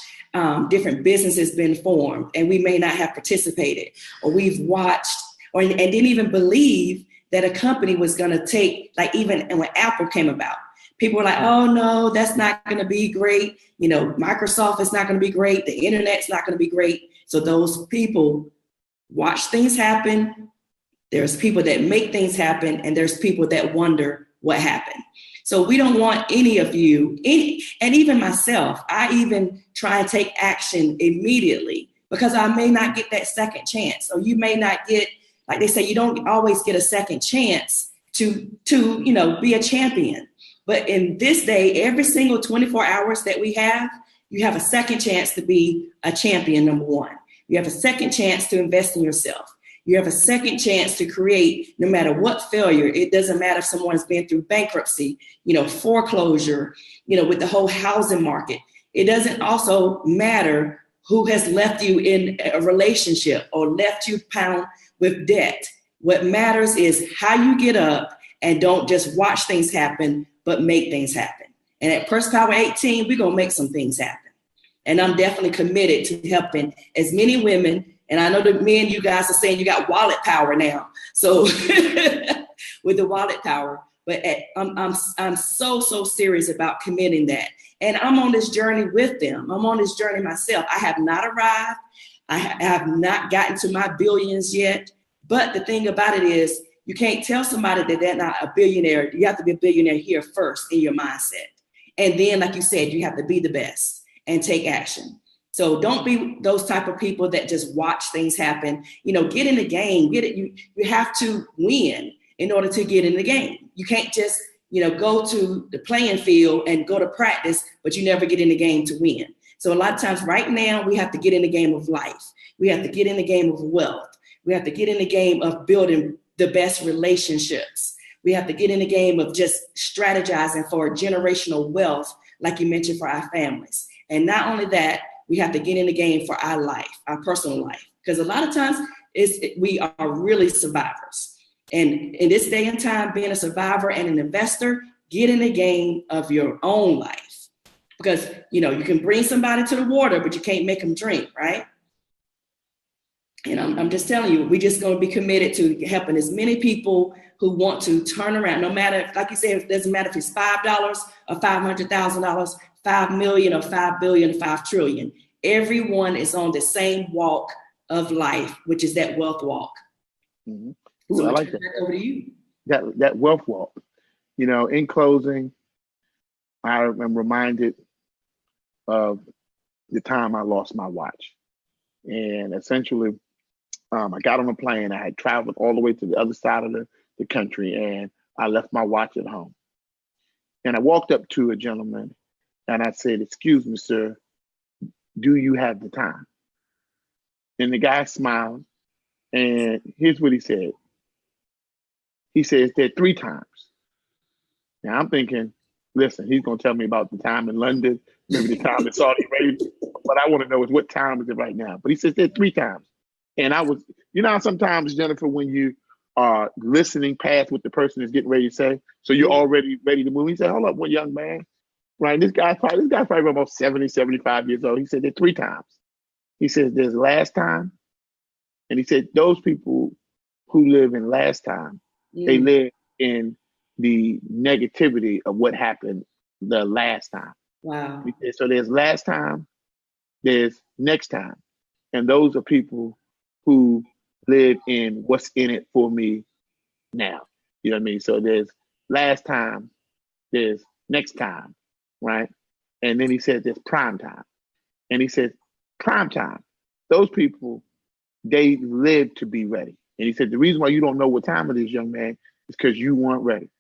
different businesses been formed, and we may not have participated, or we've watched and didn't even believe that a company was going to take, like even when Apple came about, people were like, oh no, that's not going to be great. Microsoft is not going to be great. The internet's not going to be great. So those people watch things happen. There's people that make things happen, and there's people that wonder what happened. So we don't want any of you, and even myself, I even try and take action immediately because I may not get that second chance, or you may not get, like they say, you don't always get a second chance to be a champion. But in this day, every single 24 hours that we have, you have a second chance to be a champion, number one. You have a second chance to invest in yourself. You have a second chance to create, no matter what failure. It doesn't matter if someone's been through bankruptcy, foreclosure, with the whole housing market. It doesn't also matter who has left you in a relationship or left you bound with debt. What matters is how you get up and don't just watch things happen, but make things happen. And at Purse Power 18, we're going to make some things happen. And I'm definitely committed to helping as many women. And I know the men, you guys are saying you got wallet power now. So with the wallet power, but I'm so serious about committing that. And I'm on this journey with them. I'm on this journey myself. I have not arrived. I have not gotten to my billions yet. But the thing about it is, you can't tell somebody that they're not a billionaire. You have to be a billionaire here first in your mindset. And then, like you said, you have to be the best and take action. So don't be those type of people that just watch things happen. Get in the game. Get it. You have to win in order to get in the game. You can't just, go to the playing field and go to practice, but you never get in the game to win. So a lot of times right now, we have to get in the game of life. We have to get in the game of wealth. We have to get in the game of building the best relationships. We have to get in the game of just strategizing for generational wealth, like you mentioned, for our families. And not only that, we have to get in the game for our life, our personal life. Because a lot of times we are really survivors. And in this day and time, being a survivor and an investor, get in the game of your own life. Because, you can bring somebody to the water, but you can't make them drink, right? And I'm just telling you, we're just going to be committed to helping as many people who want to turn around, no matter, like you said, it doesn't matter if it's $5 or $500,000, 5 million or 5 billion, 5 trillion. Everyone is on the same walk of life, which is that wealth walk. Mm-hmm. Ooh, So I like that. Over to you. That wealth walk. In closing, I am reminded of the time I lost my watch. And essentially, I got on a plane. I had traveled all the way to the other side of the country, and I left my watch at home. And I walked up to a gentleman and I said, "Excuse me, sir, do you have the time?" And the guy smiled, and here's what he said. He says, "There 3 times." Now I'm thinking, listen, he's going to tell me about the time in London, maybe the time in Saudi Arabia. What I want to know is what time is it right now? But he says there 3 times. And I was, sometimes, Jennifer, when you are listening past what the person is getting ready to say, so you're already ready to move. He said, "Hold up, one young man." Right? This guy's probably almost 70, 75 years old. He said there 3 times. He says there's last time. And he said those people who live in last time, they live in the negativity of what happened the last time. Wow. He said, so there's last time, there's next time. And those are people who live in what's in it for me now. You know what I mean? So there's last time, there's next time, right? And then he said there's prime time. And he said, prime time, those people, they live to be ready. And he said, the reason why you don't know what time it is, young man, is because you weren't ready.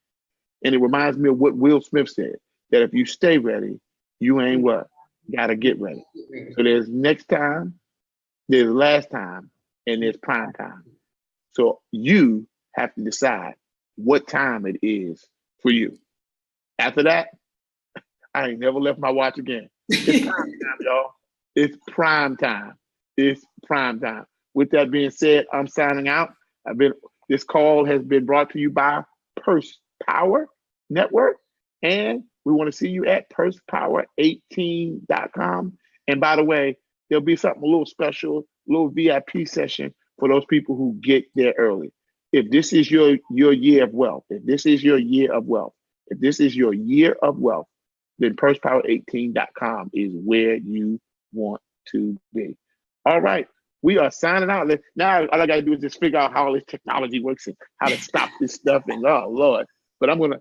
And it reminds me of what Will Smith said, that if you stay ready, you ain't what? Gotta get ready. So there's next time, there's last time, and there's prime time. So you have to decide what time it is for you. After that, I ain't never left my watch again. It's prime time, y'all. It's prime time. It's prime time. With that being said, I'm signing out. This call has been brought to you by Purse Power Network, and we want to see you at pursepower18.com. And by the way, there'll be something a little special, a little VIP session for those people who get there early. If this is your year of wealth, if this is your year of wealth, if this is your year of wealth, then pursepower18.com is where you want to be. All right. We are signing out. Now all I got to do is just figure out how all this technology works and how to stop this stuff. And oh Lord! But I'm gonna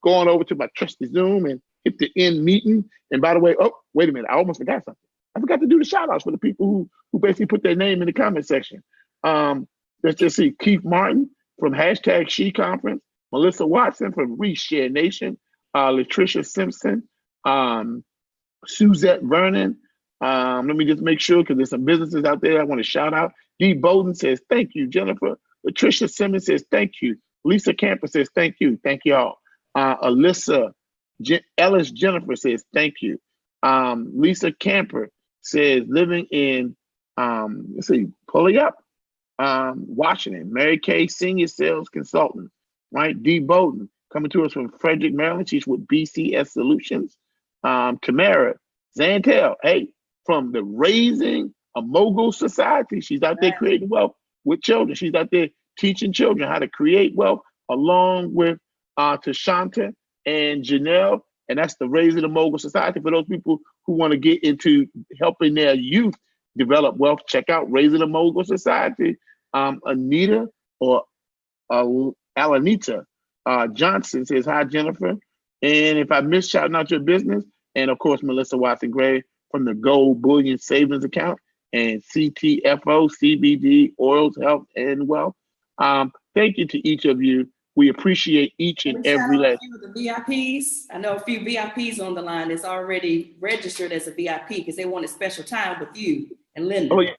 go on over to my trusty Zoom and hit the end meeting. And by the way, oh wait a minute, I almost forgot something. I forgot to do the shout outs for the people who basically put their name in the comment section. Let's just see: Keith Martin from #She Conference, Melissa Watson from Reshare Nation, Latricia Simpson, Suzette Vernon. Let me just make sure, because there's some businesses out there I want to shout out. Dee Bowden says, thank you, Jennifer. Latricia Simmons says, thank you. Lisa Camper says, thank you. Thank y'all. Alyssa Ellis Jennifer says, thank you. Lisa Camper says, living in, let's see, pull it up, Washington. Mary Kay, senior sales consultant, right? Dee Bowden, coming to us from Frederick, Maryland. She's with BCS Solutions. Tamara Zantel, hey, from the Raising a Mogul Society. She's out there creating wealth with children. She's out there teaching children how to create wealth, along with Tashanta and Janelle. And that's the Raising a Mogul Society for those people who want to get into helping their youth develop wealth, check out Raising a Mogul Society. Anita or Alanita Johnson says, hi, Jennifer. And if I missed shouting out your business, and of course, Melissa Watson Gray from the Gold Bullion Savings Account and CTFO, CBD, Oils, Health, and Wealth. Thank you to each of you. We appreciate each and every last. A few of the VIPs. I know a few VIPs on the line that's already registered as a VIP because they wanted special time with you and Linda. Oh, yeah.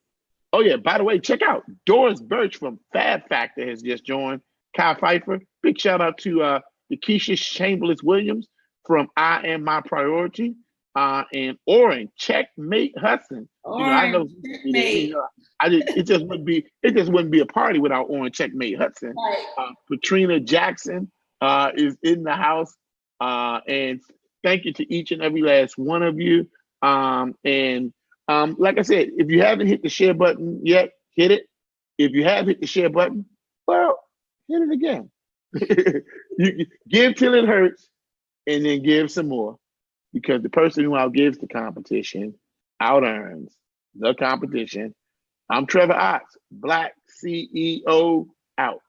Oh, yeah. By the way, check out Doris Birch from Fab Factor has just joined. Kyle Pfeiffer. Big shout out to Keisha Chambliss Williams from I Am My Priority. And Oren Checkmate Hudson. I know. It just wouldn't be a party without Oren Checkmate Hudson. Right. Katrina Jackson is in the house. And thank you to each and every last one of you. And like I said, if you haven't hit the share button yet, hit it. If you have hit the share button, well, hit it again. You give till it hurts, and then give some more. Because the person who outgives the competition out-earns the competition. I'm Trevor Ox, Black CEO, out.